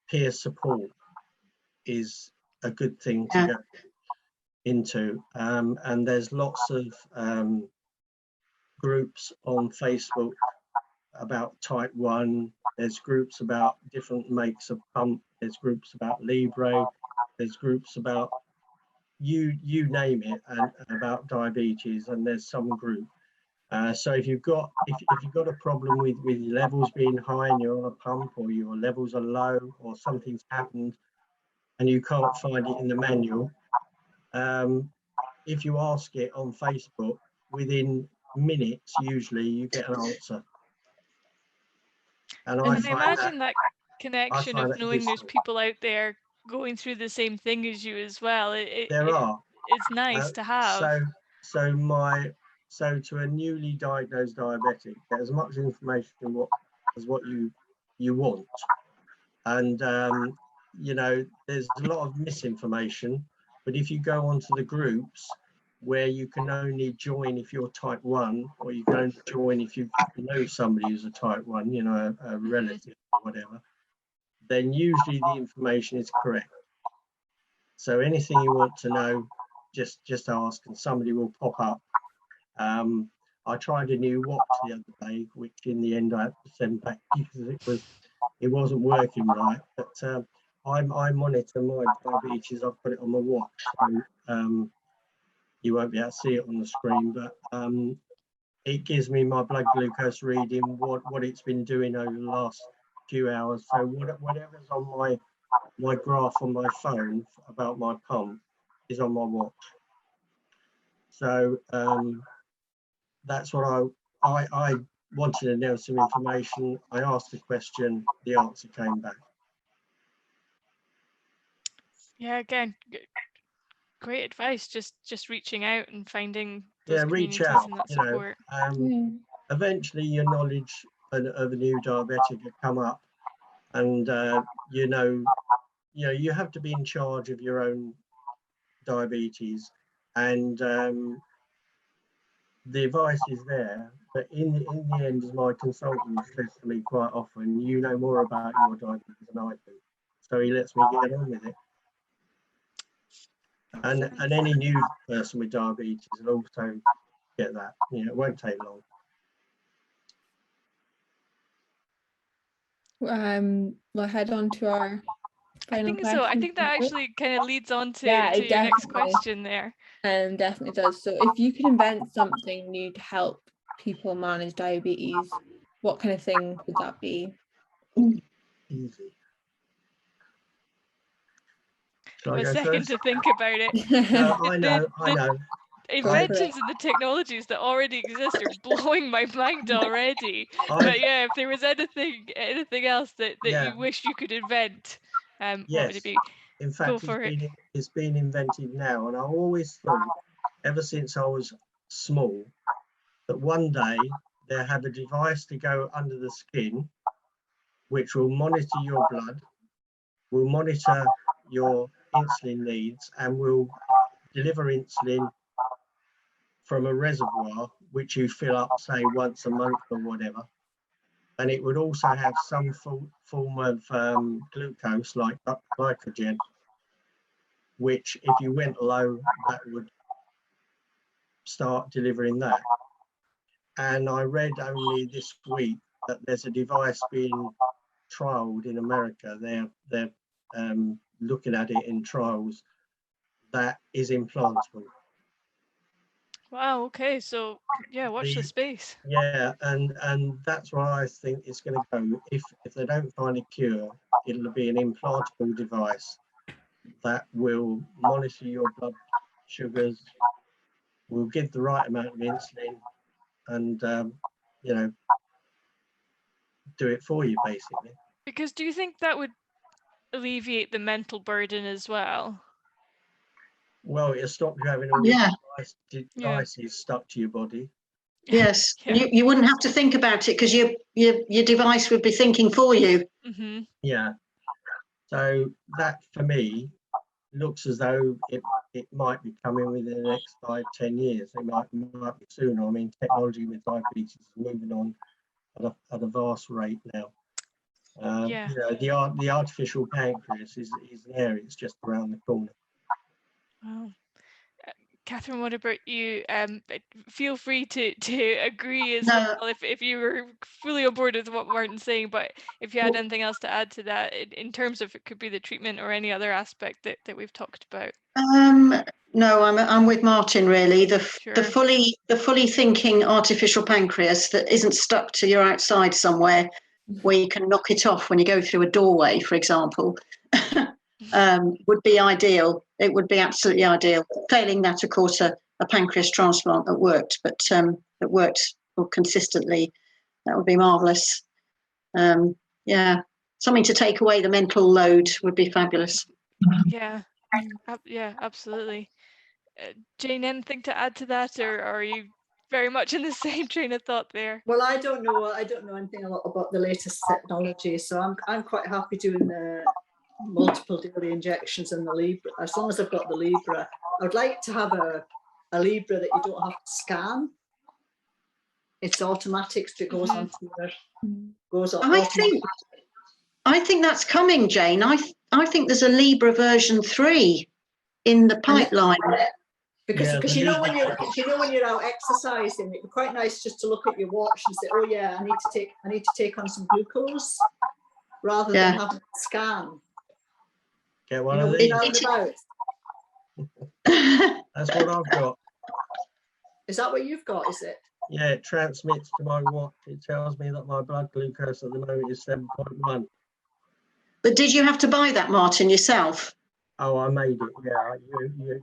peer support is a good thing to go into, and there's lots of groups on Facebook about type 1, there's groups about different makes of pump, there's groups about Libre, there's groups about you name it, and about diabetes, and there's some group. So if you've got a problem with your levels being high and you're on a pump, or your levels are low, or something's happened and you can't find it in the manual, if you ask it on Facebook, within minutes usually you get an answer. And I imagine that connection of knowing there's people out there going through the same thing as you as well. It's nice to have. So to a newly diagnosed diabetic, get as much information as what you want. And you know, there's a lot of misinformation, but if you go onto the groups where you can only join if you're type 1, or you can only join if you know somebody who's a type 1, you know, a relative or whatever, then usually the information is correct. So anything you want to know, just ask and somebody will pop up. I tried a new watch the other day, which in the end I had to send back because it wasn't working right. But I monitor my diabetes. I've got it on my watch, so you won't be able to see it on the screen, but it gives me my blood glucose reading, what it's been doing over the last few hours. So whatever's on my graph on my phone about my pump is on my watch. So that's what I wanted to know, some information. I asked a question, the answer came back. Yeah, again, great advice. Just reaching out and finding those Reach communities out, and that you know. support. Eventually your knowledge of a new diabetic will come up, and you know, you have to be in charge of your own diabetes, and the advice is there, but in the end, as my consultant says to me quite often, you know more about your diabetes than I do, so he lets me get on with it. And any new person with diabetes will also get that. It won't take long. We'll head on to our final I think question. so. I think that actually kind of leads on to, Yeah, to it your next definitely- question there. Definitely does. So if you could invent something new to help people manage diabetes, what kind of thing would that be? Easy. A second to think about it. No, I know. Inventions and the technologies that already exist are blowing my mind already. But yeah, if there was anything else that you wish you could invent, what would it be? In fact, it's been invented now, and I always thought, ever since I was small, that one day they'll have a device to go under the skin, which will monitor your blood, will monitor your insulin needs, and will deliver insulin from a reservoir which you fill up, say, once a month or whatever. And it would also have some form of glucose, like glycogen, which if you went low, that would start delivering that. And I read only this week that there's a device being trialed in America. They're looking at it in trials that is implantable. Wow, okay, so yeah, watch the space. Yeah, and that's where I think it's going to go. If they don't find a cure, it'll be an implantable device that will monitor your blood sugars, will give the right amount of insulin, and do it for you, basically. Because do you think that would alleviate the mental burden as well? Well, it'll stop you having all these devices stuck to your body. Yes, you wouldn't have to think about it because your device would be thinking for you. Mm-hmm. Yeah. So that, for me, looks as though it might be coming within the next 5-10 years. It might be sooner. I mean, technology with diabetes is moving on at a vast rate now. The artificial pancreas is there. It's just around the corner. Wow. Catherine, what about you? Feel free to agree as well if you were fully on board with what Martin's saying, but if you had anything else to add to that in terms of it could be the treatment or any other aspect that we've talked about. No, I'm with Martin really. The fully thinking artificial pancreas that isn't stuck to your outside somewhere where you can knock it off when you go through a doorway, for example. Would be ideal. It would be absolutely ideal. Failing that, of course, a pancreas transplant that worked consistently, that would be marvellous. Something to take away the mental load would be fabulous. Yeah, absolutely. Jane, anything to add to that, or are you very much in the same train of thought there? Well, I don't know anything a lot about the latest technology, so I'm quite happy doing the multiple daily injections in the Libra. As long as I've got the Libra, I would like to have a Libra that you don't have to scan. It's automatic, so it goes onto your I think that's coming, Jane. I think there's a Libra version 3 in the pipeline. Because you know when you're out exercising, it'd be quite nice just to look at your watch and say, oh yeah, I need to take on some glucose, rather than having a scan. Get one of these. That's what I've got. Is that what you've got, is it? Yeah, it transmits to my watch. It tells me that my blood glucose at the moment is 7.1. But did you have to buy that, Martin, yourself? Oh, I made it. Yeah,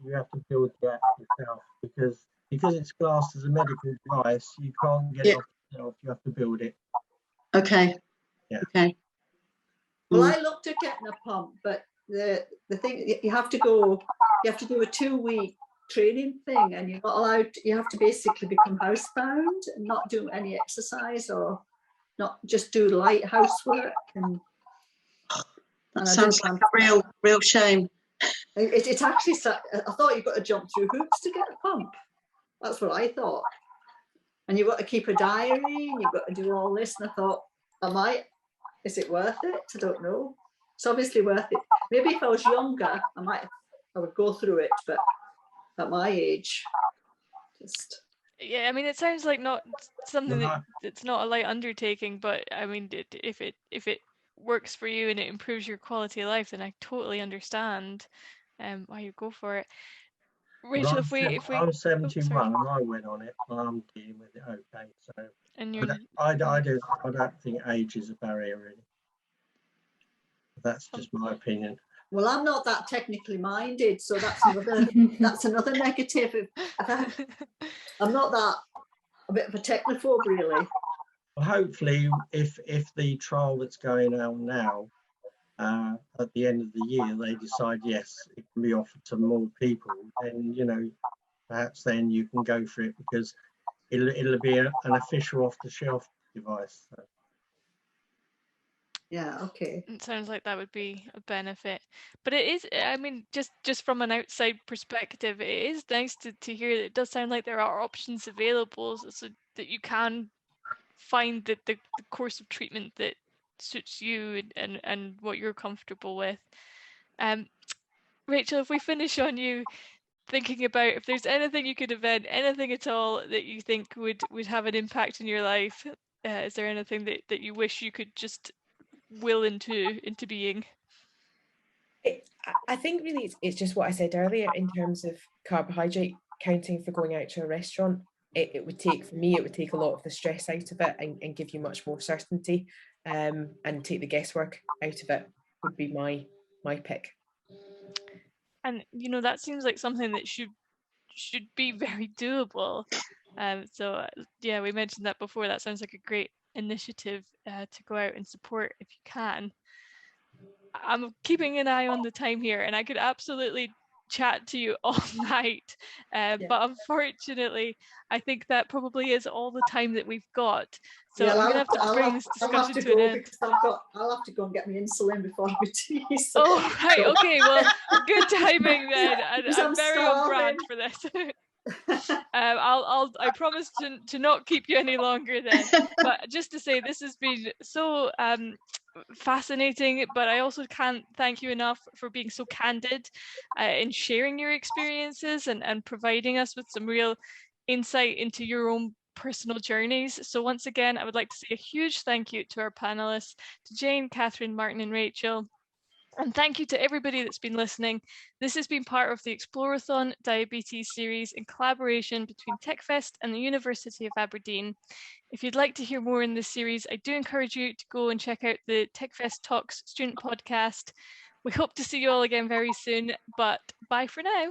you have to build the app yourself because it's classed as a medical device. You can't get it off yourself. You have to build it. Okay. Yeah. Okay. Well, I looked at getting a pump, but the thing, you have to do a 2-week training thing, and you're not allowed. You have to basically become housebound and not do any exercise, or not just do light housework. And that sounds like a real shame. It's actually. I thought you've got to jump through hoops to get a pump. That's what I thought. And you've got to keep a diary, and you've got to do all this. And I thought, is it worth it? I don't know. It's obviously worth it. Maybe if I was younger, I would go through it, but at my age, just. Yeah, I mean, it sounds like not something it's not a light undertaking, but I mean, if it works for you and it improves your quality of life, then I totally understand why you go for it. Rachel, I'm 71 and I went on it and I'm dealing with it okay. So, and I don't think age is a barrier really. That's just my opinion. Well, I'm not that technically minded, so that's another negative. I'm not a bit of a technophobe really. Well, hopefully, if the trial that's going on now, at the end of the year, they decide yes, it can be offered to more people, then perhaps then you can go for it because it'll be an official off-the-shelf device. So. Yeah, okay. It sounds like that would be a benefit. But it is, I mean, just from an outside perspective, it is nice to hear that it does sound like there are options available so that you can find the course of treatment that suits you and what you're comfortable with. Rachel, if we finish on you, thinking about if there's anything you could invent, anything at all that you think would have an impact in your life, is there anything that you wish you could just will into being? I think really it's just what I said earlier in terms of carbohydrate counting for going out to a restaurant. It would take a lot of the stress out of it and give you much more certainty, and take the guesswork out of it would be my pick. And that seems like something that should be very doable. So yeah, we mentioned that before. That sounds like a great initiative to go out and support if you can. I'm keeping an eye on the time here, and I could absolutely chat to you all night, but unfortunately I think that probably is all the time that we've got, so I'm gonna have to bring this discussion to an end. I'll have to go and get my insulin before my tea. So. Oh right, okay, well, good timing then. I'm very on brand for this. I promise to not keep you any longer then, but just to say this has been so fascinating, but I also can't thank you enough for being so candid in sharing your experiences and providing us with some real insight into your own personal journeys. So once again, I would like to say a huge thank you to our panelists, to Jane, Catherine, Martin and Rachel. And thank you to everybody that's been listening. This has been part of the Explorathon Diabetes series in collaboration between TechFest and the University of Aberdeen. If you'd like to hear more in this series, I do encourage you to go and check out the TechFest Talks student podcast. We hope to see you all again very soon, but bye for now.